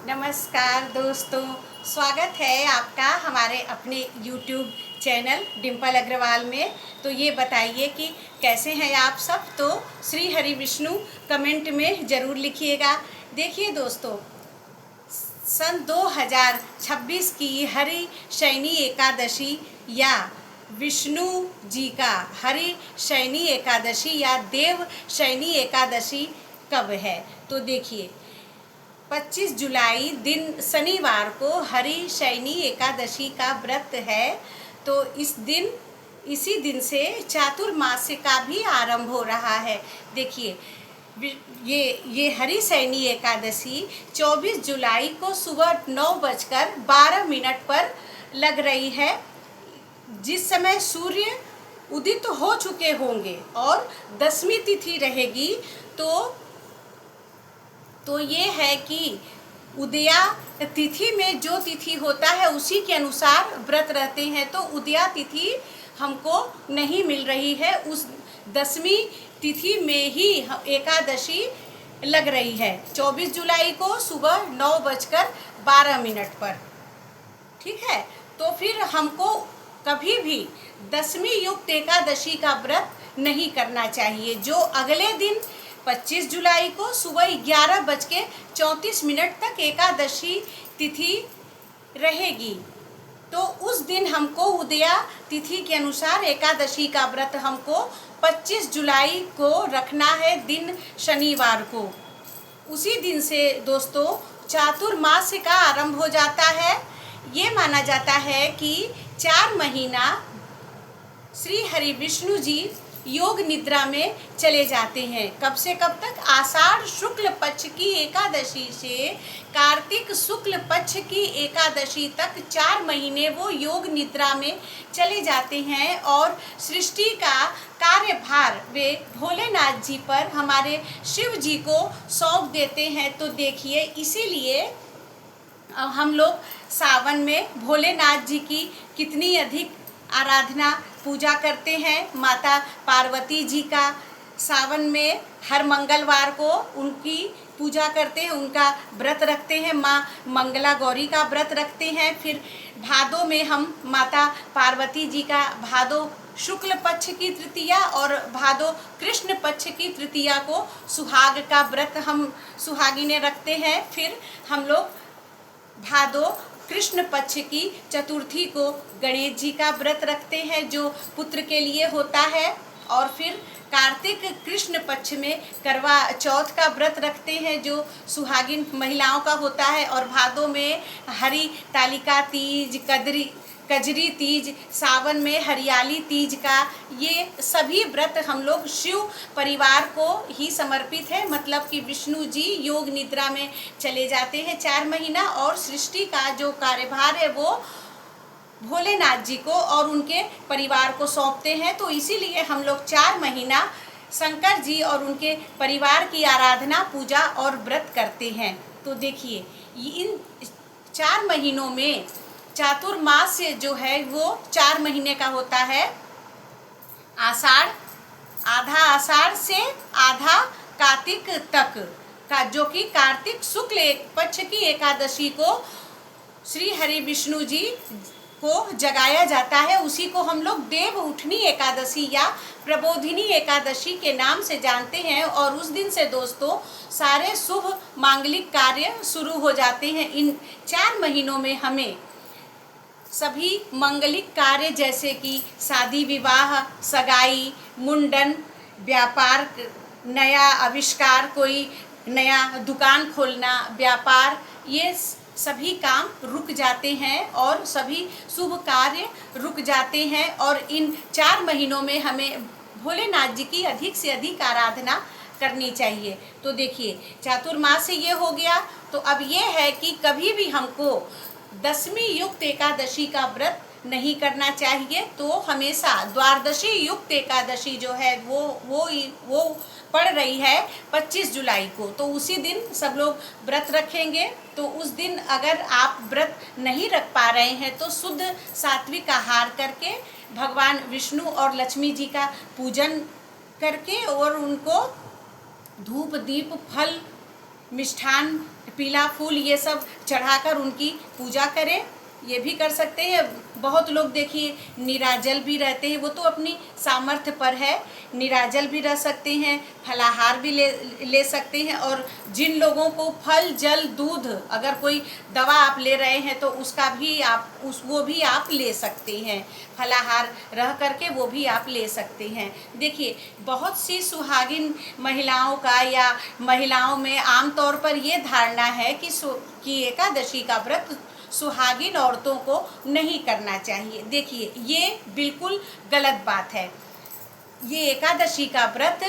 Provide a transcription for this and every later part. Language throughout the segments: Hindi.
नमस्कार दोस्तों, स्वागत है आपका हमारे अपने YouTube चैनल डिम्पल अग्रवाल में। तो ये बताइए कि कैसे हैं आप सब। तो श्री हरि विष्णु कमेंट में ज़रूर लिखिएगा। देखिए दोस्तों, सन 2026 की हरि शयनी एकादशी या विष्णु जी का हरि शयनी एकादशी या देव शयनी एकादशी कब है। तो देखिए, 25 जुलाई दिन शनिवार को हरि शयनी एकादशी का व्रत है। तो इसी दिन से चातुर्मास्य का भी आरंभ हो रहा है। देखिए, ये हरि शयनी एकादशी 24 जुलाई को सुबह 9:12 पर लग रही है, जिस समय सूर्य उदित हो चुके होंगे और दसवीं तिथि रहेगी। तो ये है कि उदया तिथि में जो तिथि होता है उसी के अनुसार व्रत रहते हैं। तो उदया तिथि हमको नहीं मिल रही है, उस दसवीं तिथि में ही एकादशी लग रही है 24 जुलाई को सुबह 9:12 पर। ठीक है, तो फिर हमको कभी भी दसवीं युक्त एकादशी का व्रत नहीं करना चाहिए। जो अगले दिन 25 जुलाई को सुबह 11:34 तक एकादशी तिथि रहेगी, तो उस दिन हमको उदया तिथि के अनुसार एकादशी का व्रत हमको 25 जुलाई को रखना है, दिन शनिवार को। उसी दिन से दोस्तों चातुर्मास्य का आरंभ हो जाता है। ये माना जाता है कि 4 महीना श्री हरि विष्णु जी योग निद्रा में चले जाते हैं। कब से कब तक? आषाढ़ शुक्ल पक्ष की एकादशी से कार्तिक शुक्ल पक्ष की एकादशी तक 4 महीने वो योग निद्रा में चले जाते हैं और सृष्टि का कार्यभार वे भोलेनाथ जी पर, हमारे शिव जी को सौंप देते हैं। तो देखिए, इसीलिए हम लोग सावन में भोलेनाथ जी की कितनी अधिक आराधना पूजा करते हैं। माता पार्वती जी का सावन में हर मंगलवार को उनकी पूजा करते हैं, उनका व्रत रखते हैं, माँ मंगला गौरी का व्रत रखते हैं। फिर भादों में हम माता पार्वती जी का भादो शुक्ल पक्ष की तृतीया और भादो कृष्ण पक्ष की तृतीया को सुहाग का व्रत हम सुहागिनें रखते हैं। फिर हम लोग भादो कृष्ण पक्ष की चतुर्थी को गणेश जी का व्रत रखते हैं, जो पुत्र के लिए होता है। और फिर कार्तिक कृष्ण पक्ष में करवा चौथ का व्रत रखते हैं, जो सुहागिन महिलाओं का होता है। और भादों में हरि तालिका तीज, कजरी तीज, सावन में हरियाली तीज का, ये सभी व्रत हम लोग शिव परिवार को ही समर्पित है। मतलब कि विष्णु जी योग निद्रा में चले जाते हैं 4 महीना और सृष्टि का जो कार्यभार है वो भोलेनाथ जी को और उनके परिवार को सौंपते हैं। तो इसीलिए हम लोग 4 महीना शंकर जी और उनके परिवार की आराधना, पूजा और व्रत करते हैं। तो देखिए, इन 4 महीनों में चातुर्मास्य जो है वो 4 महीने का होता है। आषाढ़, आधा आषाढ़ से आधा कार्तिक तक का, जो कि कार्तिक शुक्ल पक्ष की एकादशी को श्री हरि विष्णु जी को जगाया जाता है। उसी को हम लोग देव उठनी एकादशी या प्रबोधिनी एकादशी के नाम से जानते हैं। और उस दिन से दोस्तों सारे शुभ मांगलिक कार्य शुरू हो जाते हैं। इन 4 महीनों में हमें सभी मांगलिक कार्य जैसे कि शादी विवाह, सगाई, मुंडन, व्यापार, नया आविष्कार, कोई नया दुकान खोलना, व्यापार, ये सभी काम रुक जाते हैं और सभी शुभ कार्य रुक जाते हैं। और इन 4 महीनों में हमें भोलेनाथ जी की अधिक से अधिक आराधना करनी चाहिए। तो देखिए, चातुर्मास से ये हो गया। तो अब ये है कि कभी भी हमको दसवीं युक्त एकादशी का व्रत नहीं करना चाहिए। तो हमेशा द्वादशी युक्त एकादशी जो है वो पड़ रही है 25 जुलाई को, तो उसी दिन सब लोग व्रत रखेंगे। तो उस दिन अगर आप व्रत नहीं रख पा रहे हैं तो शुद्ध सात्विक आहार करके भगवान विष्णु और लक्ष्मी जी का पूजन करके और उनको धूप दीप फल मिष्ठान, पीला फूल ये सब चढ़ाकर उनकी पूजा करें। ये भी कर सकते हैं। बहुत लोग देखिए निराजल भी रहते हैं, वो तो अपनी सामर्थ्य पर है, निराजल भी रह सकते हैं, फलाहार भी ले सकते हैं। और जिन लोगों को फल, जल, दूध, अगर कोई दवा आप ले रहे हैं तो उसका भी वो भी आप ले सकते हैं, फलाहार रह करके वो भी आप ले सकते हैं। देखिए बहुत सी सुहागिन महिलाओं का या महिलाओं में आमतौर पर ये धारणा है कि एकादशी का व्रत सुहागिन औरतों को नहीं करना चाहिए। देखिए ये बिल्कुल गलत बात है। ये एकादशी का व्रत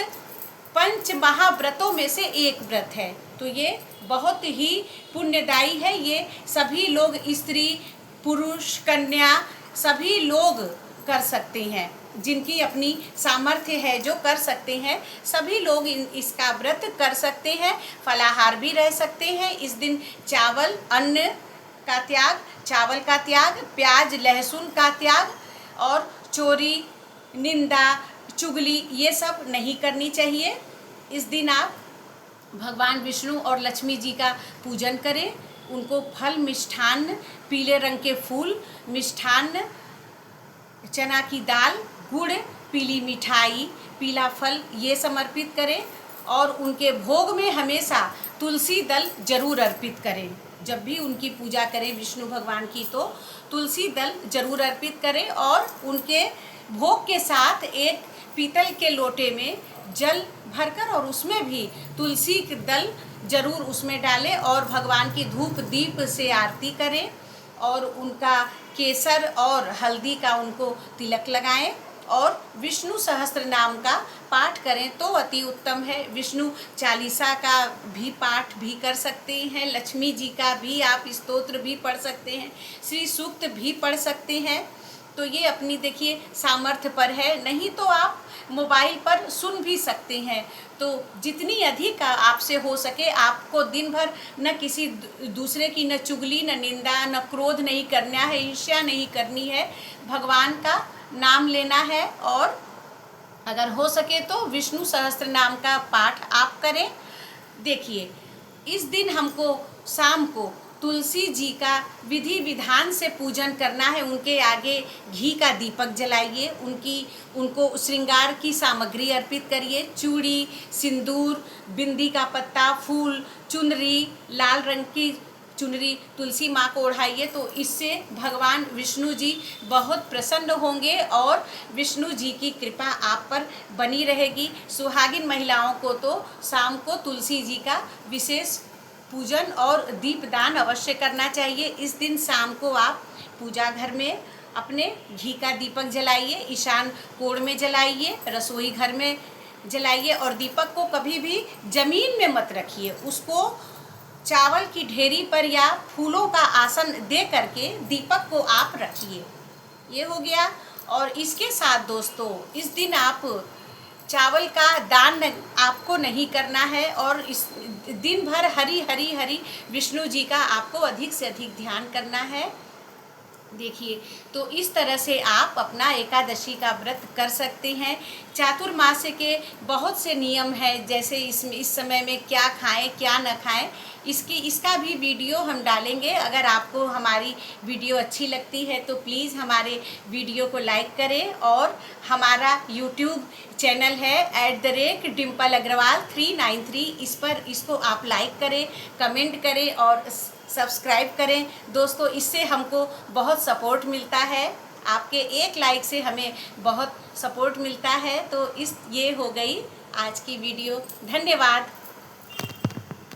पंच महाव्रतों में से एक व्रत है, तो ये बहुत ही पुण्यदायी है। ये सभी लोग, स्त्री, पुरुष, कन्या, सभी लोग कर सकते हैं। जिनकी अपनी सामर्थ्य है, जो कर सकते हैं, सभी लोग इसका व्रत कर सकते हैं। फलाहार भी रह सकते हैं। इस दिन चावल, अन्न का त्याग, चावल का त्याग, प्याज लहसुन का त्याग और चोरी, निंदा, चुगली ये सब नहीं करनी चाहिए। इस दिन आप भगवान विष्णु और लक्ष्मी जी का पूजन करें। उनको फल, मिष्ठान, पीले रंग के फूल, मिष्ठान, चना की दाल, गुड़, पीली मिठाई, पीला फल ये समर्पित करें। और उनके भोग में हमेशा तुलसी दल जरूर अर्पित करें। जब भी उनकी पूजा करें विष्णु भगवान की तो तुलसी दल जरूर अर्पित करें। और उनके भोग के साथ एक पीतल के लोटे में जल भरकर और उसमें भी तुलसी के दल जरूर उसमें डालें और भगवान की धूप दीप से आरती करें। और उनका केसर और हल्दी का उनको तिलक लगाएं और विष्णु सहस्त्र नाम का पाठ करें तो अति उत्तम है। विष्णु चालीसा का भी पाठ भी कर सकते हैं, लक्ष्मी जी का भी आप स्तोत्र भी पढ़ सकते हैं, श्री सूक्त भी पढ़ सकते हैं। तो ये अपनी देखिए सामर्थ्य पर है, नहीं तो आप मोबाइल पर सुन भी सकते हैं। तो जितनी अधिक आपसे हो सके, आपको दिन भर न किसी दूसरे की न चुगली, न निंदा, न क्रोध नहीं करना है, ईर्ष्या नहीं करनी है, भगवान का नाम लेना है। और अगर हो सके तो विष्णु सहस्त्र नाम का पाठ आप करें। देखिए इस दिन हमको शाम को तुलसी जी का विधि विधान से पूजन करना है। उनके आगे घी का दीपक जलाइए, उनको श्रृंगार की सामग्री अर्पित करिए, चूड़ी, सिंदूर, बिंदी का पत्ता, फूल, चुनरी, लाल रंग की चुनरी तुलसी माँ को ओढ़ाइए। तो इससे भगवान विष्णु जी बहुत प्रसन्न होंगे और विष्णु जी की कृपा आप पर बनी रहेगी। सुहागिन महिलाओं को तो शाम को तुलसी जी का विशेष पूजन और दीपदान अवश्य करना चाहिए। इस दिन शाम को आप पूजा घर में अपने घी का दीपक जलाइए, ईशान कोण में जलाइए, रसोई घर में जलाइए। और दीपक को कभी भी जमीन में मत रखिए, उसको चावल की ढेरी पर या फूलों का आसन दे करके दीपक को आप रखिए। ये हो गया। और इसके साथ दोस्तों इस दिन आप चावल का दान आपको नहीं करना है और इस दिन भर हरि हरि हरि विष्णु जी का आपको अधिक से अधिक ध्यान करना है। देखिए तो इस तरह से आप अपना एकादशी का व्रत कर सकते हैं। चातुर्मास के बहुत से नियम हैं, जैसे इस समय में क्या खाएं क्या न खाएं, इसका भी वीडियो हम डालेंगे। अगर आपको हमारी वीडियो अच्छी लगती है तो प्लीज़ हमारे वीडियो को लाइक करें। और हमारा यूट्यूब चैनल है @डिम्पल_अग्रवाल 393, इसको आप लाइक करें, कमेंट करें और सब्सक्राइब करें। दोस्तों इससे हमको बहुत सपोर्ट मिलता है, आपके एक लाइक से हमें बहुत सपोर्ट मिलता है। तो ये हो गई आज की वीडियो। धन्यवाद।